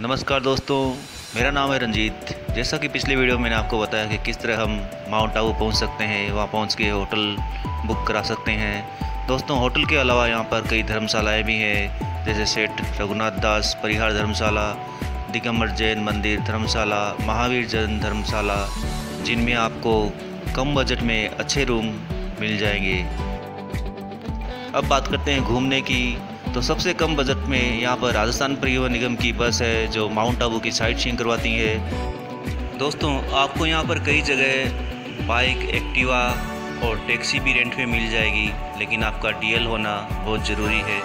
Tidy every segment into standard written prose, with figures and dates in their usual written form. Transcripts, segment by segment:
नमस्कार दोस्तों, मेरा नाम है रंजीत। जैसा कि पिछले वीडियो में मैंने आपको बताया कि किस तरह हम माउंट आबू पहुंच सकते हैं, वहां पहुंच के होटल बुक करा सकते हैं। दोस्तों, होटल के अलावा यहां पर कई धर्मशालाएं भी हैं, जैसे सेठ रघुनाथ दास परिहार धर्मशाला, दिगंबर जैन मंदिर धर्मशाला, महावीर जैन धर्मशाला, जिनमें आपको कम बजट में अच्छे रूम मिल जाएंगे। अब बात करते हैं घूमने की। तो सबसे कम बजट में यहाँ पर राजस्थान परिवहन निगम की बस है जो माउंट आबू की साइट सीइंग करवाती है। दोस्तों, आपको यहाँ पर कई जगह बाइक, एक्टिवा और टैक्सी भी रेंट पे मिल जाएगी, लेकिन आपका डीएल होना बहुत ज़रूरी है।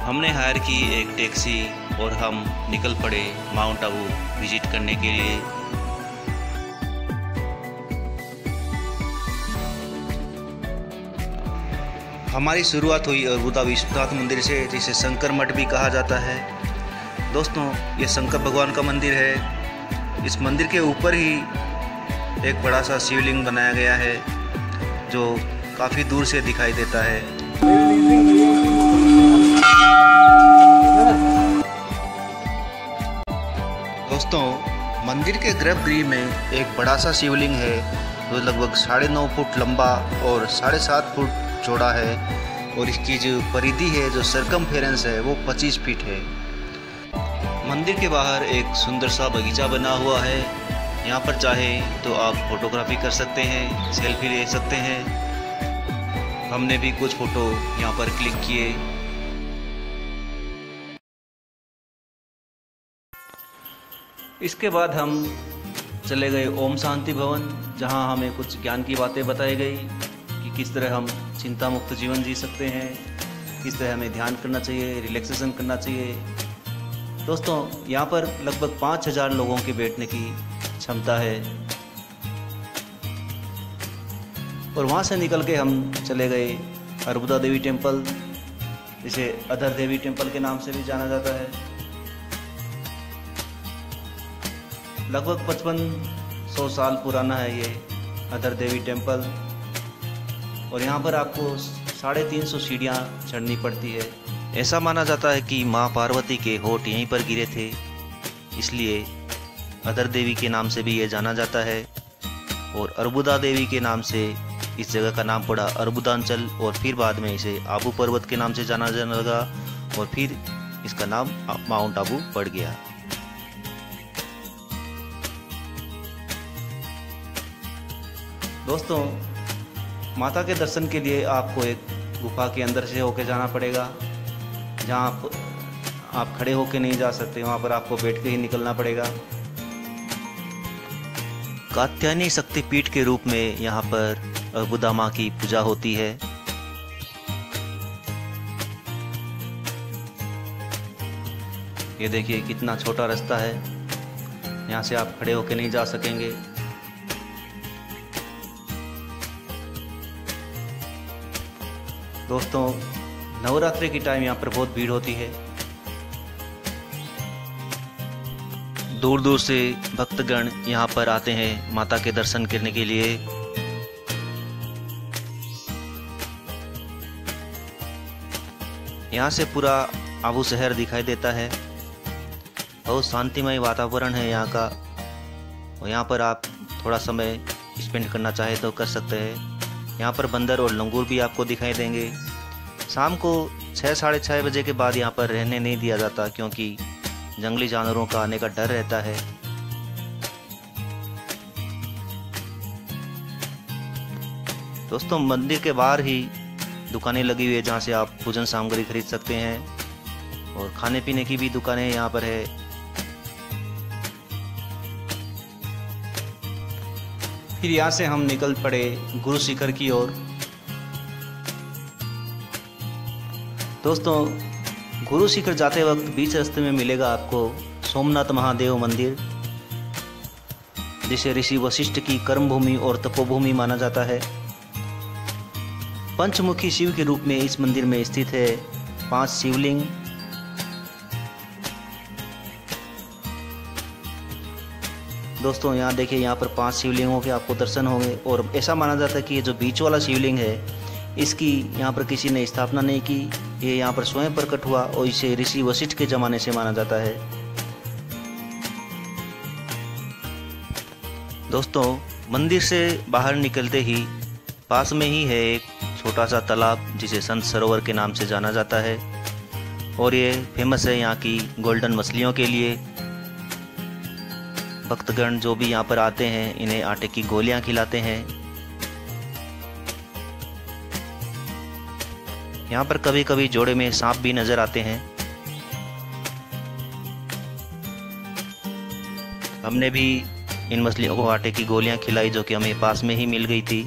हमने हायर की एक टैक्सी और हम निकल पड़े माउंट आबू विजिट करने के लिए। हमारी शुरुआत हुई अरबुदा विश्वनाथ मंदिर से, जिसे शंकर मठ भी कहा जाता है। दोस्तों, ये शंकर भगवान का मंदिर है। इस मंदिर के ऊपर ही एक बड़ा सा शिवलिंग बनाया गया है जो काफ़ी दूर से दिखाई देता है। दोस्तों, मंदिर के गर्भगृह में एक बड़ा सा शिवलिंग है जो लगभग 9.5 फुट लंबा और 7.5 फुट चौड़ा है, और इसकी जो परिधि है, जो सरकमफेरेंस है, वो 25 फीट है। मंदिर के बाहर एक सुंदर सा बगीचा बना हुआ है। यहाँ पर चाहे तो आप फोटोग्राफी कर सकते हैं, सेल्फी ले सकते हैं। हमने भी कुछ फ़ोटो यहाँ पर क्लिक किए। इसके बाद हम चले गए ओम शांति भवन, जहाँ हमें कुछ ज्ञान की बातें बताई गई कि किस तरह हम चिंता मुक्त जीवन जी सकते हैं, किस तरह हमें ध्यान करना चाहिए, रिलैक्सेशन करना चाहिए। दोस्तों, यहाँ पर लगभग 5000 लोगों के बैठने की क्षमता है। और वहाँ से निकल के हम चले गए अरबुदा देवी टेम्पल, जिसे अधर देवी टेम्पल के नाम से भी जाना जाता है। लगभग 5500 साल पुराना है ये अधर देवी टेम्पल, और यहाँ पर आपको 350 सीढ़ियाँ चढ़नी पड़ती है। ऐसा माना जाता है कि माँ पार्वती के होठ यहीं पर गिरे थे, इसलिए अधर देवी के नाम से भी ये जाना जाता है। और अरबुदा देवी के नाम से इस जगह का नाम पड़ा अरबुदांचल, और फिर बाद में इसे आबू पर्वत के नाम से जाना जाने लगा, और फिर इसका नाम माउंट आबू पड़ गया। दोस्तों, माता के दर्शन के लिए आपको एक गुफा के अंदर से होकर जाना पड़ेगा, जहाँ आप खड़े होकर नहीं जा सकते, वहाँ पर आपको बैठ के ही निकलना पड़ेगा। कात्यायनी शक्तिपीठ के रूप में यहाँ पर अरबुदा माँ की पूजा होती है। ये देखिए कितना छोटा रास्ता है, यहाँ से आप खड़े होकर नहीं जा सकेंगे। दोस्तों, नवरात्रि की टाइम यहाँ पर बहुत भीड़ होती है। दूर दूर से भक्तगण यहाँ पर आते हैं माता के दर्शन करने के लिए। यहाँ से पूरा आबू शहर दिखाई देता है। बहुत शांतिमय वातावरण है यहाँ का, और यहाँ पर आप थोड़ा समय स्पेंड करना चाहे तो कर सकते हैं। यहाँ पर बंदर और लंगूर भी आपको दिखाई देंगे। शाम को 6 साढ़े 6 बजे के बाद यहाँ पर रहने नहीं दिया जाता, क्योंकि जंगली जानवरों का आने का डर रहता है। दोस्तों, मंदिर के बाहर ही दुकानें लगी हुई है, जहाँ से आप पूजन सामग्री खरीद सकते हैं, और खाने पीने की भी दुकानें यहाँ पर है। फिर यहाँ से हम निकल पड़े गुरु शिखर की ओर। दोस्तों, गुरु शिखर जाते वक्त बीच रास्ते में मिलेगा आपको सोमनाथ महादेव मंदिर, जिसे ऋषि वशिष्ठ की कर्मभूमि और तपोभूमि माना जाता है। पंचमुखी शिव के रूप में इस मंदिर में स्थित है 5 शिवलिंग। दोस्तों, यहाँ देखिए, यहाँ पर 5 शिवलिंगों के आपको दर्शन होंगे, और ऐसा माना जाता है कि ये जो बीच वाला शिवलिंग है, इसकी यहाँ पर किसी ने स्थापना नहीं की, ये यहाँ पर स्वयं प्रकट हुआ और इसे ऋषि वशिष्ठ के ज़माने से माना जाता है। दोस्तों, मंदिर से बाहर निकलते ही पास में ही है एक छोटा सा तालाब जिसे संत सरोवर के नाम से जाना जाता है और ये फेमस है यहाँ की गोल्डन मछलियों के लिए। भक्तगण जो भी यहाँ पर आते हैं इन्हें आटे की गोलियां खिलाते हैं। यहाँ पर कभी कभी जोड़े में सांप भी नजर आते हैं। हमने भी इन मछलियों को आटे की गोलियां खिलाई जो कि हमें पास में ही मिल गई थी।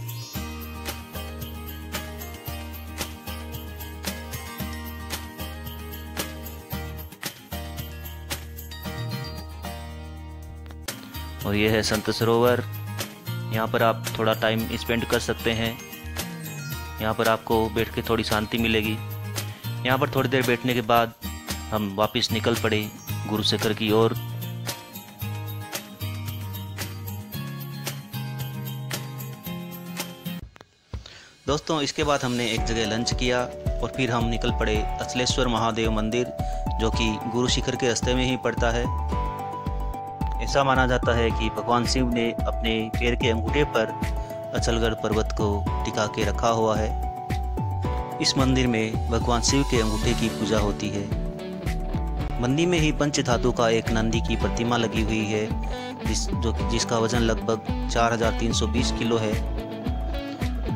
और ये है संत सरोवर। यहाँ पर आप थोड़ा टाइम स्पेंड कर सकते हैं। यहाँ पर आपको बैठ के थोड़ी शांति मिलेगी। यहाँ पर थोड़ी देर बैठने के बाद हम वापस निकल पड़े गुरु शिखर की ओर। दोस्तों, इसके बाद हमने एक जगह लंच किया और फिर हम निकल पड़े अचलेश्वर महादेव मंदिर जो कि गुरु शिखर के रास्ते में ही पड़ता है। ऐसा माना जाता है कि भगवान शिव ने अपने पैर के अंगूठे पर अचलगढ़ पर्वत को टिका के रखा हुआ है। इस मंदिर में भगवान शिव के अंगूठे की पूजा होती है। मंदिर में ही पंच धातु का एक नंदी की प्रतिमा लगी हुई है जिसका वजन लगभग 4320 किलो है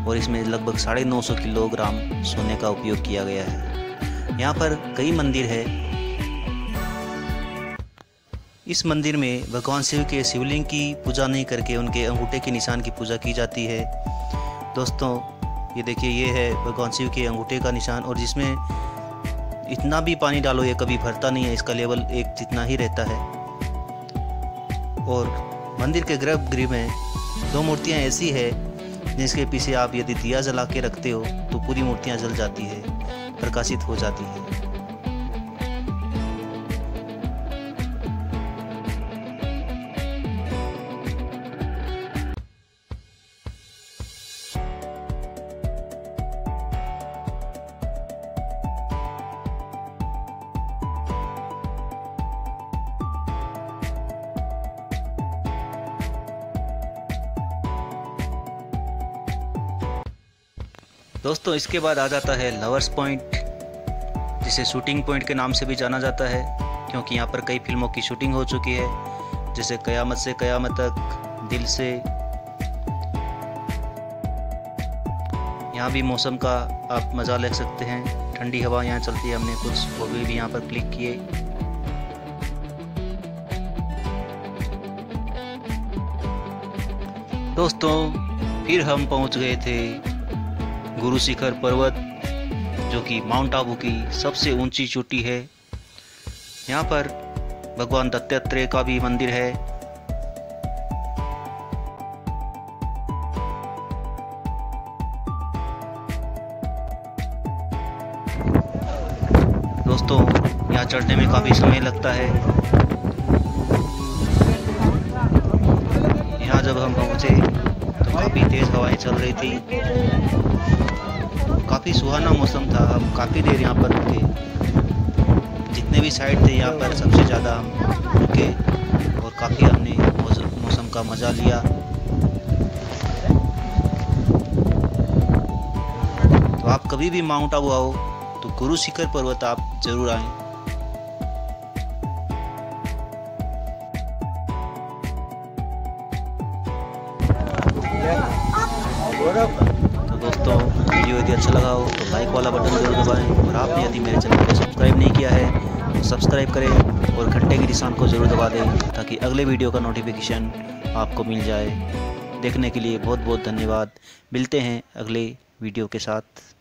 और इसमें लगभग 950 किलोग्राम सोने का उपयोग किया गया है। यहाँ पर कई मंदिर है। इस मंदिर में भगवान शिव के शिवलिंग की पूजा नहीं करके उनके अंगूठे के निशान की पूजा की जाती है। दोस्तों, ये देखिए, ये है भगवान शिव के अंगूठे का निशान और जिसमें इतना भी पानी डालो ये कभी भरता नहीं है। इसका लेवल एक जितना ही रहता है। और मंदिर के गर्भगृह में 2 मूर्तियाँ ऐसी है जिसके पीछे आप यदि दिया जला के रखते हो तो पूरी मूर्तियाँ जल जाती है, प्रकाशित हो जाती है। दोस्तों, इसके बाद आ जाता है लवर्स पॉइंट जिसे शूटिंग पॉइंट के नाम से भी जाना जाता है क्योंकि यहाँ पर कई फिल्मों की शूटिंग हो चुकी है जैसे कयामत से कयामत तक, दिल से। यहाँ भी मौसम का आप मज़ा ले सकते हैं। ठंडी हवा यहाँ चलती है। हमने कुछ फोटो भी यहाँ पर क्लिक किए। दोस्तों, फिर हम पहुँच गए थे गुरु शिखर पर्वत जो कि माउंट आबू की सबसे ऊंची चोटी है। यहाँ पर भगवान दत्तात्रेय का भी मंदिर है। दोस्तों, यहाँ चढ़ने में काफ़ी समय लगता है। यहाँ जब हम पहुँचे तो काफ़ी तेज़ हवाएं चल रही थी। काफ़ी सुहाना मौसम था। हम काफ़ी देर यहाँ पर रुके। जितने भी साइड थे यहाँ पर सबसे ज़्यादा हम रुके और काफ़ी हमने मौसम का मज़ा लिया। तो आप कभी भी माउंट आबू आओ तो गुरु शिखर पर्वत आप जरूर आएं। तो दोस्तों, वीडियो यदि अच्छा लगा हो तो लाइक वाला बटन जरूर दबाएं और आपने यदि मेरे चैनल को सब्सक्राइब नहीं किया है तो सब्सक्राइब करें और घंटे के निशान को जरूर दबा दें ताकि अगले वीडियो का नोटिफिकेशन आपको मिल जाए। देखने के लिए बहुत बहुत धन्यवाद। मिलते हैं अगले वीडियो के साथ।